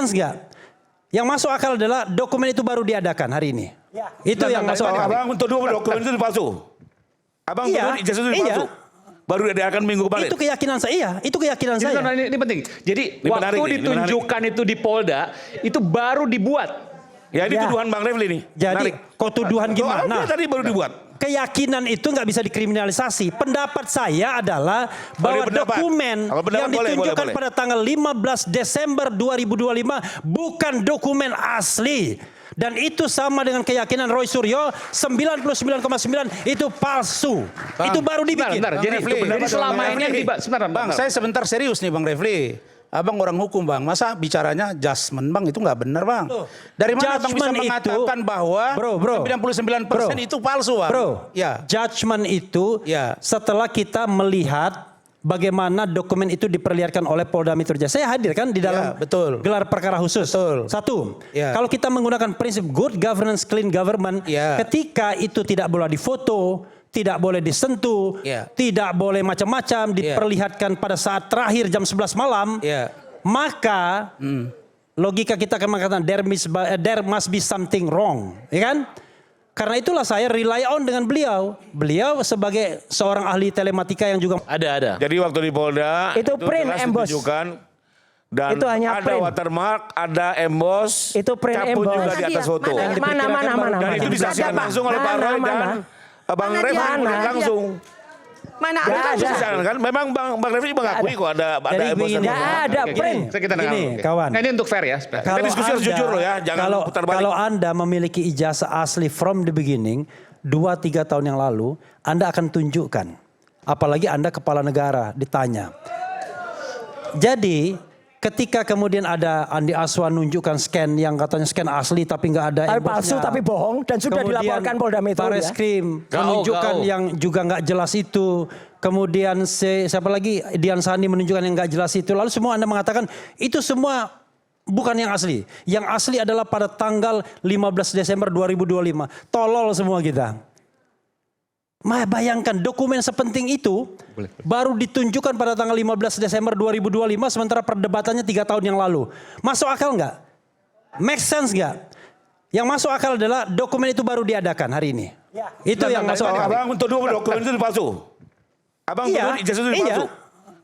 sense nggak? Yang masuk akal adalah dokumen itu baru diadakan hari ini. Ya. Itu yang masuk akal. Abang untuk dokumen itu palsu. Abang ijazah itu palsu. Baru diadakan minggu kemarin. Itu keyakinan saya. Itu keyakinan saya. Ini penting. Jadi ini waktu ditunjukkan itu di Polda itu baru dibuat. Ya ini tuduhan Bang Refli nih. Jadi kok tuduhan gimana? Tadi baru dibuat. Keyakinan itu nggak bisa dikriminalisasi. Pendapat saya adalah bahwa dokumen yang ditunjukkan pada tanggal 15 Desember 2025 bukan dokumen asli. Dan itu sama dengan keyakinan Roy Suryo 99,9 itu palsu. Bang, itu baru dibikin. Jadi selama ini sebentar Bang, saya sebentar serius nih Bang Refli. Abang orang hukum Bang, masa bicaranya judgment Bang itu nggak benar Bang. Dari mana Abang bisa mengatakan bahwa 99% itu palsu Bang? Bro, ya. Judgment itu setelah kita melihat bagaimana dokumen itu diperlihatkan oleh Polda Metro Jaya. Saya hadir kan di dalam gelar perkara khusus. Satu, kalau kita menggunakan prinsip good governance, clean government, ketika itu tidak boleh difoto, tidak boleh disentuh, tidak boleh macam-macam, diperlihatkan pada saat terakhir jam 11 malam, maka logika kita akan mengatakan there must be something wrong, ya kan? Karena itulah saya rely on dengan beliau. Beliau sebagai seorang ahli telematika yang juga ada. Jadi waktu di Polda itu print emboss. Dan itu hanya ada watermark, ada emboss, itu print caput emboss. juga di atas foto. Mana. Dan itu disaksikan langsung oleh Pak Roy dan Bang Refli langsung. Mana ada? Kan memang Bang Refli mengakui kok ada emboss. Ada print. Ini kawan. Ini untuk fair ya. Kita diskusi harus jujur loh ya, jangan putar balik. Kalau Anda memiliki ijazah asli from the beginning 2-3 tahun yang lalu, Anda akan tunjukkan. Apalagi Anda kepala negara ditanya. Jadi ketika kemudian ada Andi Aswan nunjukkan scan yang katanya scan asli tapi nggak ada palsu tapi bohong dan sudah dilaporkan Polda Metro ya. Bareskrim menunjukkan yang juga nggak jelas itu. Kemudian siapa lagi Dian Sandi menunjukkan yang nggak jelas itu. Lalu semua Anda mengatakan itu semua bukan yang asli. Yang asli adalah pada tanggal 15 Desember 2025. Tolol semua kita. Bayangkan dokumen sepenting itu baru ditunjukkan pada tanggal 15 Desember 2025 sementara perdebatannya 3 tahun yang lalu. Masuk akal nggak? Make sense nggak? Yang masuk akal adalah dokumen itu baru diadakan hari ini. Itu yang masuk akal. Abang untuk dokumen itu palsu. Abang ijazah itu palsu.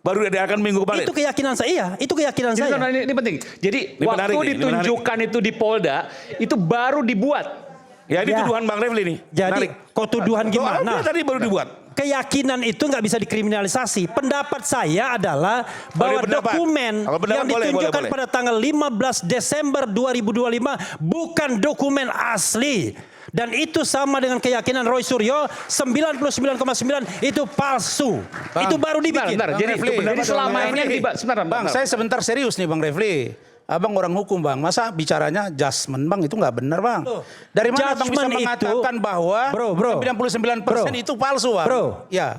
Baru diadakan minggu kemarin. Itu keyakinan saya. Itu keyakinan saya. Ini penting. Jadi waktu ditunjukkan itu di Polda itu baru dibuat. Ya ini tuduhan Bang Refli nih. Jadi kok tuduhan gimana? Tadi baru dibuat. Keyakinan itu nggak bisa dikriminalisasi. Pendapat saya adalah bahwa dokumen yang ditunjukkan pada tanggal 15 Desember 2025 bukan dokumen asli. Dan itu sama dengan keyakinan Roy Suryo 99,9 itu palsu. Itu baru dibikin. Jadi selama ini Bang, saya sebentar serius nih Bang Refli. Abang orang hukum Bang, masa bicaranya judgment Bang itu nggak benar Bang. Dari mana Abang bisa mengatakan bahwa 99% itu palsu Bang?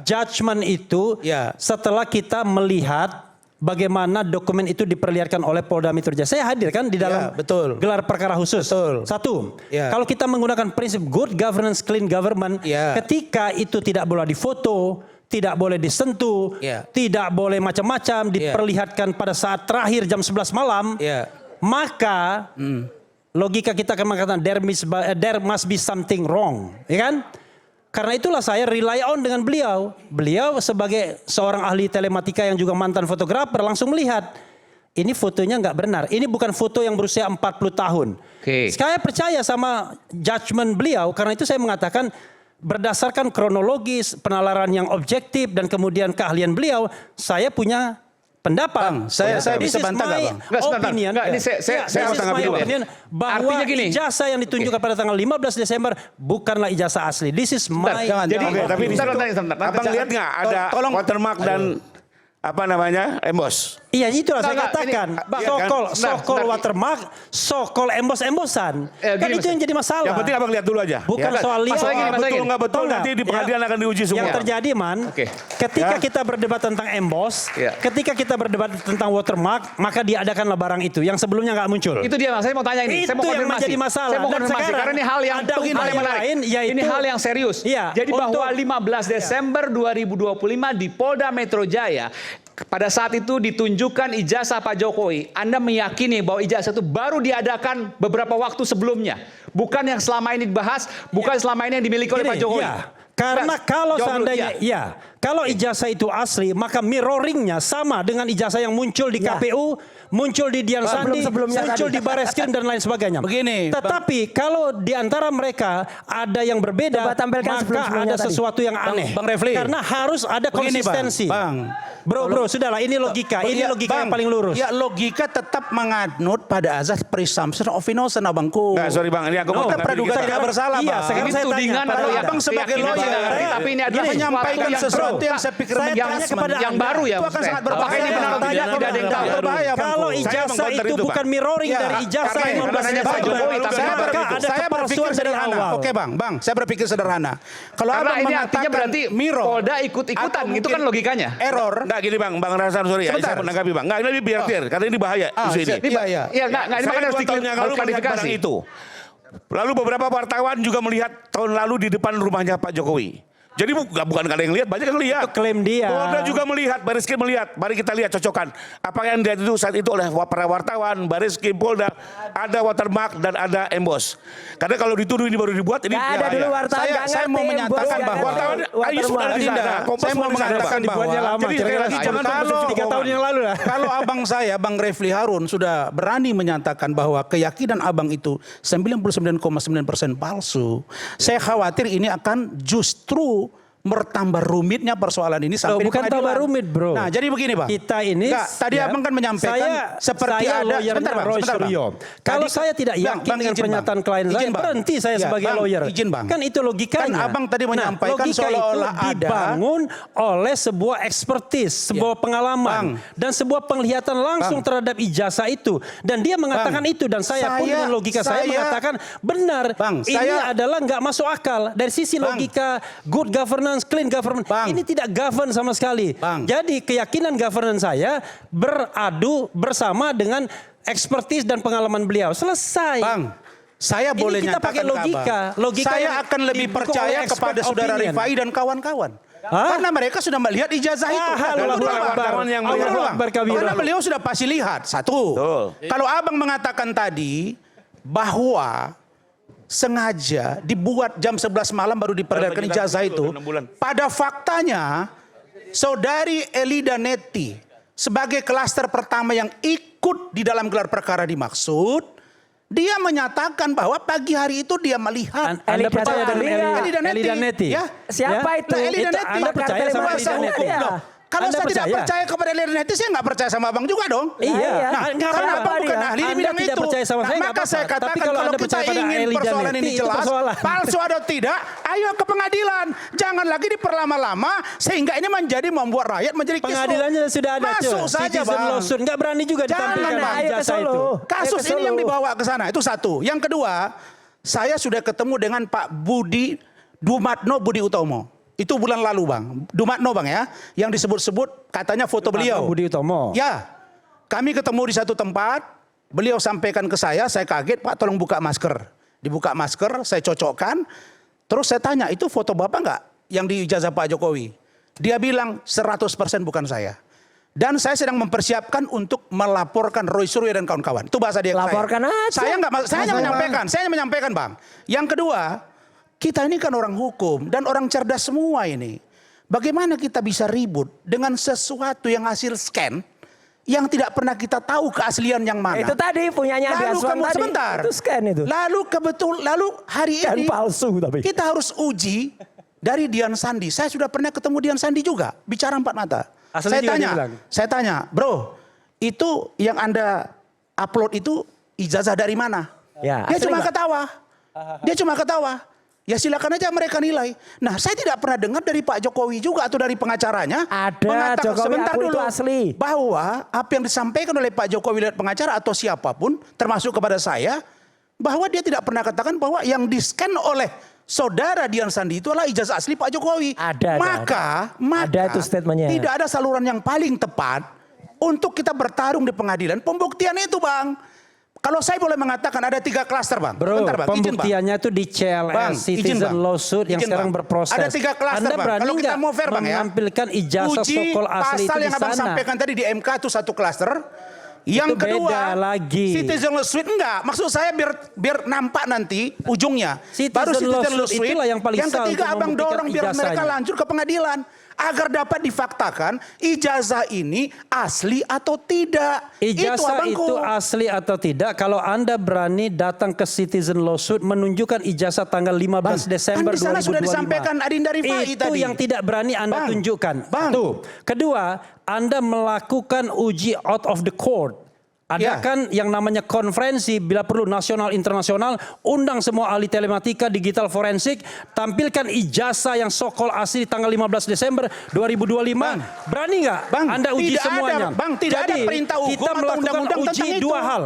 Judgment itu setelah kita melihat bagaimana dokumen itu diperlihatkan oleh Polda Metro Jaya. Saya hadir kan di dalam gelar perkara khusus. Satu, kalau kita menggunakan prinsip good governance, clean government, ketika itu tidak boleh difoto, tidak boleh disentuh, tidak boleh macam-macam, diperlihatkan pada saat terakhir jam 11 malam, maka logika kita akan mengatakan there must be something wrong, ya kan? Karena itulah saya rely on dengan beliau. Beliau sebagai seorang ahli telematika yang juga mantan fotografer langsung melihat ini fotonya nggak benar. Ini bukan foto yang berusia 40 tahun. Saya percaya sama judgment beliau, karena itu saya mengatakan berdasarkan kronologis, penalaran yang objektif dan kemudian keahlian beliau, saya punya pendapat. Saya bisa bantah nggak Bang? Ini saya mau tanggapi dulu. Bahwa ijazah yang ditunjukkan pada tanggal 15 Desember bukanlah ijazah asli. This is my. Jadi, tapi Abang lihat nggak ada watermark dan apa namanya emboss? Iya itulah saya katakan. Sokol watermark, sokol embos-embosan. Kan itu yang jadi masalah. Yang penting Abang lihat dulu aja. Bukan soal lihat. Betul nggak betul nanti di pengadilan akan diuji semua. Yang terjadi ketika kita berdebat tentang emboss, ketika kita berdebat tentang watermark, maka diadakanlah barang itu yang sebelumnya nggak muncul. Itu dia Mas, saya mau tanya ini. Itu yang menjadi masalah. Saya mau konfirmasi karena ini hal yang lain, ini hal yang serius. Jadi bahwa 15 Desember 2025 di Polda Metro Jaya pada saat itu ditunjukkan ijazah Pak Jokowi, Anda meyakini bahwa ijazah itu baru diadakan beberapa waktu sebelumnya, bukan yang selama ini dibahas, bukan selama ini yang dimiliki oleh Pak Jokowi. Iya. Karena kalau seandainya kalau ijazah itu asli, maka mirroringnya sama dengan ijazah yang muncul di KPU, muncul di Dian Sandi, muncul di Bareskrim dan lain sebagainya. Begini, tetapi kalau di antara mereka ada yang berbeda, maka ada sesuatu yang aneh. Bang Refli. Karena harus ada konsistensi. Bro, sudahlah, ini logika. Ini logika yang paling lurus. Ya, logika tetap menganut pada azas presumption of innocence, abangku. Nggak, sorry bang, ini aku mau praduga tidak bersalah, Iya, bang. sekarang Ini saya tudingan tanya, atau ya? Abang sebagai lawyer, tapi ini adalah menyampaikan sesuatu yang saya pikir yang baru ya. Itu akan sangat berbahaya. Apakah ini benar atau tidak? Tidak ada yang tahu. Berbahaya, Bang. Kalau ijazah itu bukan mirroring dari ijazah yang nanya Pak Jokowi, tapi saya berpikir sederhana. Oke, Bang, saya berpikir sederhana. Kalau karena abang ini artinya berarti mirror, Polda ikut-ikutan, itu kan logikanya. Error. Nggak gini bang Rasan, sorry ya, saya menanggapi bang. Nggak, ini biar clear, karena ini bahaya isu ini. Ini bahaya. Iya, nggak, ini makanya harus diklarifikasi itu. Lalu beberapa wartawan juga melihat tahun lalu di depan rumahnya Pak Jokowi. Jadi bukan kalian yang lihat, banyak yang lihat. Itu klaim dia. Polda juga melihat, Bareskrim melihat. Mari kita lihat cocokkan. Apa yang dilihat itu saat itu oleh para wartawan, Bareskrim, Polda, ada watermark dan ada emboss. Karena kalau dituduh ini baru dibuat, ini ada dulu wartawan. Saya mau menyatakan bahwa wartawan ayo sudah di sana. Saya mau mengatakan bahwa jadi sekali lagi jangan kalau 3 tahun yang lalu lah. Kalau abang saya, Bang Refli Harun sudah berani menyatakan bahwa keyakinan abang itu 99,9% palsu. Saya khawatir ini akan justru bertambah rumitnya persoalan ini sampai bukan tambah rumit, bro. Nah, jadi begini, Bang. Kita ini tadi abang kan menyampaikan seperti ada sebentar, Bang. Kalau saya tidak yakin dengan pernyataan klien saya, berhenti saya sebagai lawyer. Izin, Bang. Kan itu logikanya. Kan abang tadi menyampaikan seolah-olah ada dibangun oleh sebuah expertise, sebuah pengalaman dan sebuah penglihatan langsung terhadap ijazah itu. Dan dia mengatakan itu, dan saya pun dengan logika saya mengatakan benar. Ini adalah nggak masuk akal dari sisi logika good governance, clean government. Ini tidak govern sama sekali. Jadi keyakinan governance saya beradu bersama dengan expertise dan pengalaman beliau. Selesai. Saya boleh kita pakai logika. Saya akan lebih percaya kepada saudara Rifai dan kawan-kawan. Karena mereka sudah melihat ijazah itu. Karena beliau sudah pasti lihat. Satu. Kalau abang mengatakan tadi bahwa sengaja dibuat jam 11 malam baru diperlihatkan ijazah itu. Pada faktanya, saudari Elida Neti sebagai klaster pertama yang ikut di dalam gelar perkara dimaksud, dia menyatakan bahwa pagi hari itu dia melihat. Anda percaya dengan Elida Neti? Ya. Siapa itu? Elida Neti. Anda percaya sama Elida Neti? Kalau saya tidak percaya kepada Elida Neti, saya nggak percaya sama abang juga dong. Iya. Nah, karena abang bukan ahli di bidang itu. Percaya sama saya, maka saya katakan tapi kalau Anda kita ingin persoalan ini jelas, palsu atau tidak, ayo ke pengadilan. Jangan lagi diperlama-lama sehingga ini membuat rakyat menjadi kisruh. Pengadilannya sudah ada. Masuk saja, Bang. Nggak berani juga ditampilkan ijazah itu. Kasus ini yang dibawa ke sana, itu satu. Yang kedua, saya sudah ketemu dengan Pak Dumatno Budi Utomo. Itu bulan lalu, Bang. Dumatno, Bang, ya. Yang disebut-sebut katanya foto beliau. Budi Utomo. Ya. Kami ketemu di satu tempat. Beliau sampaikan ke saya kaget, Pak tolong buka masker. Dibuka masker, saya cocokkan. Terus saya tanya, itu foto Bapak nggak yang di ijazah Pak Jokowi? Dia bilang 100% bukan saya. Dan saya sedang mempersiapkan untuk melaporkan Roy Suryo dan kawan-kawan. Itu bahasa dia. Laporkan aja. Saya hanya menyampaikan, Bang. Yang kedua, kita ini kan orang hukum dan orang cerdas semua ini. Bagaimana kita bisa ribut dengan sesuatu yang hasil scan yang tidak pernah kita tahu keaslian yang mana? Itu tadi punyanya Adi Aswan tadi. Sebentar. Itu scan itu. Lalu hari ini palsu tapi. kita harus uji dari Dian Sandi. Saya sudah pernah ketemu Dian Sandi juga, bicara empat mata. Saya tanya, bro, itu yang Anda upload itu ijazah dari mana? Ya, Dia cuma ketawa. Ya silakan aja mereka nilai. Nah, saya tidak pernah dengar dari Pak Jokowi juga atau dari pengacaranya. Ada, Jokowi sebentar dulu, itu asli. bahwa apa yang disampaikan oleh Pak Jokowi lewat pengacara atau siapapun, termasuk kepada saya, bahwa dia tidak pernah katakan bahwa yang di-scan oleh saudara Dian Sandi itu adalah ijazah asli Pak Jokowi. Maka ada itu statementnya. Tidak ada saluran yang paling tepat untuk kita bertarung di pengadilan. Pembuktian itu, Bang. Kalau saya boleh mengatakan ada 3 klaster, Bang. Bro, Bentar, Bang. Izin, Bang. pembuktiannya itu di CLS, Bang, izin, Citizen Bang. Lawsuit yang Izin, sekarang Bang. berproses. Ada 3 klaster, Anda Bang. berani Kalau kita nggak mau fair, Bang, ya. menampilkan ijazah Uji sokol asli itu pasal di yang Abang sana? sampaikan tadi di MK itu 1 klaster. Yang Itu kedua, beda lagi. Citizen Lawsuit enggak. Maksud saya biar nampak nanti ujungnya. Citizen Baru Citizen Lawsuit Lawsuit. itulah yang paling Yang sah ketiga untuk Abang membuktikan dorong biar mereka ijazahnya. lanjut ke pengadilan. Agar dapat difaktakan ijazah ini asli atau tidak. Ijazah Abangku. itu asli atau tidak, kalau Anda berani datang ke Citizen Lawsuit menunjukkan ijazah tanggal 15 Desember kan di sana 2025. sudah disampaikan Adinda Rifai itu tadi. yang tidak berani Anda Bang, tunjukkan. Bang. Tuh. Kedua, Anda melakukan uji out of the court. Ada kan yang namanya konferensi bila perlu nasional internasional, undang semua ahli telematika digital forensik, tampilkan ijazah yang sokol asli tanggal 15 Desember 2025. Bang. Berani nggak Bang, Anda uji tidak semuanya? ada, Bang, tidak ada Jadi, perintah hukum kita atau melakukan undang-undang uji tentang dua itu. hal.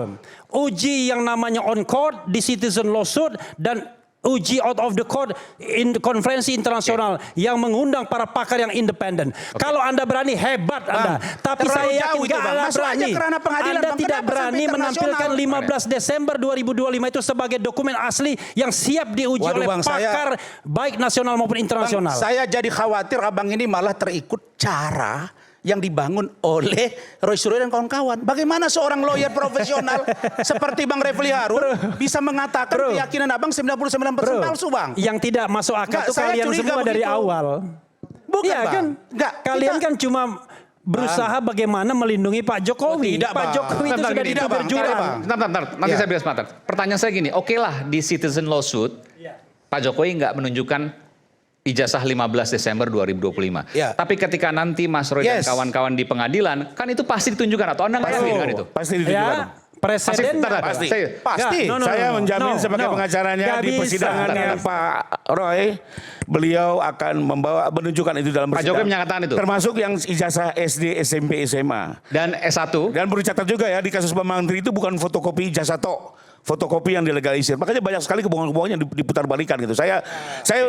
Uji yang namanya on court di Citizen Lawsuit dan uji out of the court in konferensi internasional yang mengundang para pakar yang independen. Kalau Anda berani, hebat Anda. Tapi terlalu saya yakin jauh itu, nggak Bang. Anda Masuk aja berani. ke ranah pengadilan, Anda Bang. tidak Kenapa berani sampai menampilkan internasional? 15 Desember 2025 itu sebagai dokumen asli yang siap diuji Waduh, oleh Bang, saya- pakar baik nasional maupun Bang, internasional. saya jadi khawatir Abang ini malah terikut cara yang dibangun oleh Roy Suryo dan kawan-kawan. Bagaimana seorang lawyer profesional seperti Bang Refli Harun bisa mengatakan keyakinan Abang 99% palsu, Bang? Yang tidak masuk akal Enggak, itu saya kalian curiga semua dari begitu. awal. Bukan, Iya Bang. kan? Enggak, Kalian kita- kan cuma berusaha bagaimana melindungi Pak Jokowi. Oh, tidak, Pak Bang. Jokowi itu Bentar, sudah gini, dituduh Bang. berjurang. Tidak, Bang. Bentar. Nanti Ya. saya bilang sebentar. Pertanyaan saya gini, oke lah di Citizen Lawsuit, Pak Jokowi nggak menunjukkan ijazah 15 Desember 2025. Ya. Tapi ketika nanti Mas Roy dan Yes. kawan-kawan di pengadilan, kan itu pasti ditunjukkan atau Anda nggak yakin dengan itu? Pasti ditunjukkan. Ya, presiden Bentar, Pasti. Pasti. No, no, Saya no, no. menjamin No, sebagai no. pengacaranya Nggak di bisa. persidangannya Nggak bisa. Pak Roy, beliau akan menunjukkan itu dalam Pak persidangan. Jokowi menyatakan itu? Termasuk yang ijazah SD, SMP, SMA. Dan S1, Dan perlu dicatat juga ya di kasus Bambang Menteri itu bukan fotokopi ijazah tok. Fotokopi yang dilegalisir. Makanya banyak sekali kebohongan-kebohongan yang diputar balikan gitu. Saya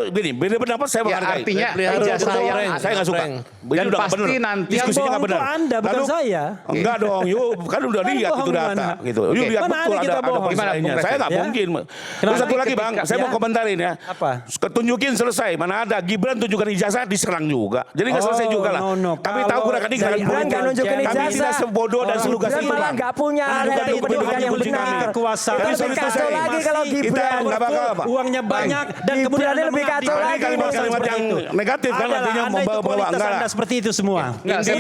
gini, beda pendapat saya ya menghargai. artinya Lihat ijazah dulu, yang Reng. Saya nggak suka. Reng. Ini Dan udah nggak pasti benar. nanti- Yang Diskusinya bohong nggak benar. itu Anda, bukan saya. Enggak dong, yuk kan udah Kan lihat bohong itu data gimana? gitu. Oke. Yuk lihat Mana betul ada kita ada bohong? poin Gimana, lainnya. Bung Saya nggak Ya. mungkin. Kenapa? Terus satu lagi Bang, Ketika- saya ya. mau komentarin ya. Apa? Tunjukin selesai. Mana ada Gibran tunjukkan ijazah diserang juga. Jadi nggak selesai Oh, juga lah. no. Kami tahu Kalau gerakan ini dari gerakan Anda politik. nggak nunjukin Kami ijazah. tidak sebodoh dan selugas Gibran itu malah Bang. nggak punya Menunjukkan rating itu pendidikan yang kunci benar. kami. Kekuasaan. Itu Jadi lebih selesai. kacau lagi kalau Kita Gibran. nggak bakal apa. Uangnya banyak dan Gibran kemudian ini Anda lebih kacau mengabdi. lagi. Ini kalimat-kalimat yang negatif kan Adalah artinya Anda itu membawa-bawa kualitas enggak lah. Anda seperti itu semua. Nggak, saya